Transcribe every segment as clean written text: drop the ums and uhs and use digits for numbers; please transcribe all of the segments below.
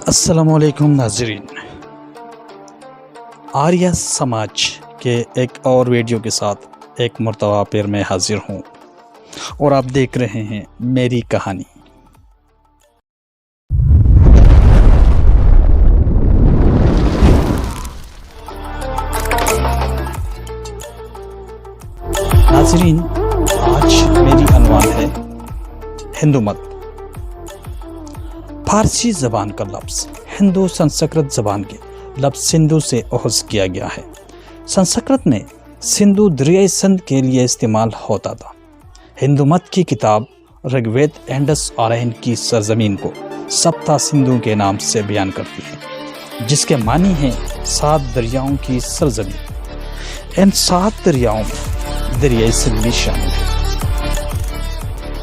السلام علیکم ناظرین، آریہ سماج کے ایک اور ویڈیو کے ساتھ ایک مرتبہ پھر میں حاضر ہوں اور آپ دیکھ رہے ہیں میری کہانی۔ ناظرین، آج میری عنوان ہے ہندو مت۔ فارسی زبان کا لفظ ہندو سنسکرت زبان کے لفظ سندھو سے اخذ کیا گیا ہے۔ سنسکرت میں سندھو دریائے سندھ کے لیے استعمال ہوتا تھا۔ ہندو مت کی کتاب رگ وید انڈس آرین کی سرزمین کو سپتا سندھو کے نام سے بیان کرتی ہے، جس کے معنی ہیں 7 دریاؤں کی سرزمین۔ ان 7 دریاؤں میں دریائے سندھ بھی شامل ہے۔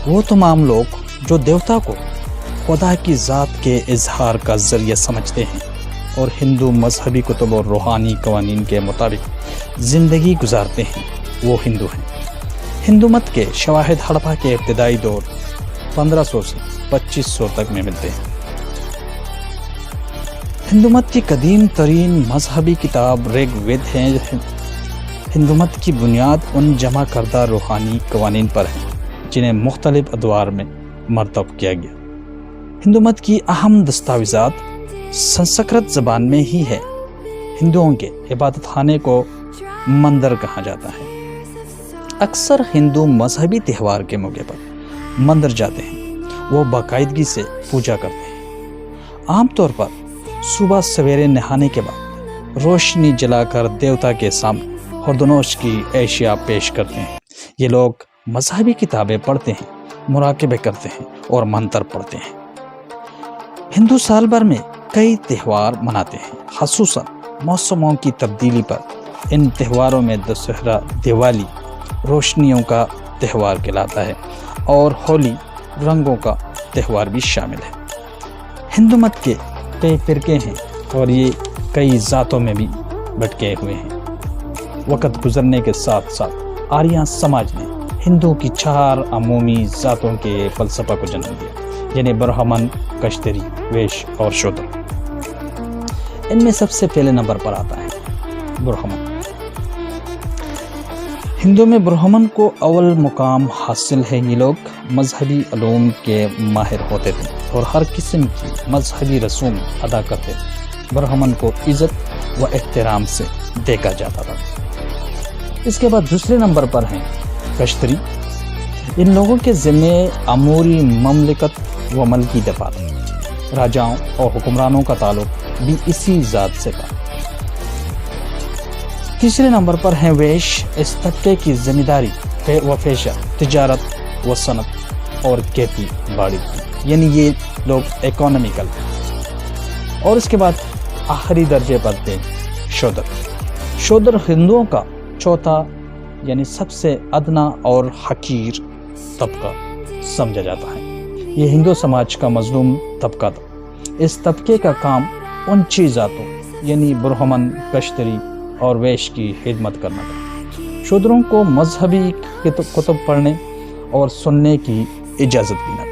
وہ تمام لوگ جو دیوتا کو خدا کی ذات کے اظہار کا ذریعہ سمجھتے ہیں اور ہندو مذہبی کتب اور روحانی قوانین کے مطابق زندگی گزارتے ہیں، وہ ہندو ہیں۔ ہندو مت کے شواہد ہڑپا کے ابتدائی دور 1500 سے 2500 تک میں ملتے ہیں۔ ہندو مت کی قدیم ترین مذہبی کتاب رگ وید ہے۔ ہندو مت کی بنیاد ان جمع کردہ روحانی قوانین پر ہے جنہیں مختلف ادوار میں مرتب کیا گیا۔ ہندو مت کی اہم دستاویزات سنسکرت زبان میں ہی ہے۔ ہندوؤں کے عبادت خانے کو مندر کہا جاتا ہے۔ اکثر ہندو مذہبی تہوار کے موقع پر مندر جاتے ہیں، وہ باقاعدگی سے پوجا کرتے ہیں۔ عام طور پر صبح سویرے نہانے کے بعد روشنی جلا کر دیوتا کے سامنے خوردنوش کی اشیاء پیش کرتے ہیں۔ یہ لوگ مذہبی کتابیں پڑھتے ہیں، مراقبے کرتے ہیں اور منتر پڑھتے ہیں۔ ہندو سال بھر میں کئی تہوار مناتے ہیں، خصوصاً موسموں کی تبدیلی پر۔ ان تہواروں میں دسہرہ، دیوالی روشنیوں کا تہوار کہلاتا ہے اور ہولی رنگوں کا تہوار بھی شامل ہے۔ ہندو مت کے کئی فرقے ہیں اور یہ کئی ذاتوں میں بھی بٹکے ہوئے ہیں۔ وقت گزرنے کے ساتھ ساتھ آریہ سماج نے ہندو کی 4 عمومی ذاتوں کے فلسفہ کو جنم دیا، یعنی برہمن، کشتری، ویش اور شودر۔ ان میں سب سے پہلے نمبر پر آتا ہے برہمن۔ ہندو میں برہمن کو اول مقام حاصل ہے۔ یہ لوگ مذہبی علوم کے ماہر ہوتے تھے اور ہر قسم کی مذہبی رسوم ادا کرتے تھے۔ برہمن کو عزت و احترام سے دیکھا جاتا تھا۔ اس کے بعد دوسرے نمبر پر ہیں کشتری۔ ان لوگوں کے ذمے اموری مملکت و ملکی دفاتر، راجاؤں اور حکمرانوں کا تعلق بھی اسی ذات سے تھا۔ تیسرے نمبر پر ہیں ویش۔ اس طبقے کی زمینداری و پیشہ تجارت و صنعت اور کھیتی باڑی تھی، یعنی یہ لوگ اکانومیکل ہیں۔ اور اس کے بعد آخری درجے پر تھے شودر۔ شودر ہندوؤں کا چوتھا یعنی سب سے ادنا اور حقیر طبقہ سمجھا جاتا ہے۔ یہ ہندو سماج کا مظلوم طبقہ تھا۔ اس طبقے کا کام ان 6 ذاتوں یعنی برہمن، کشتری اور ویش کی خدمت کرنا تھا۔ شودروں کو مذہبی کتب پڑھنے اور سننے کی اجازت بھی نہ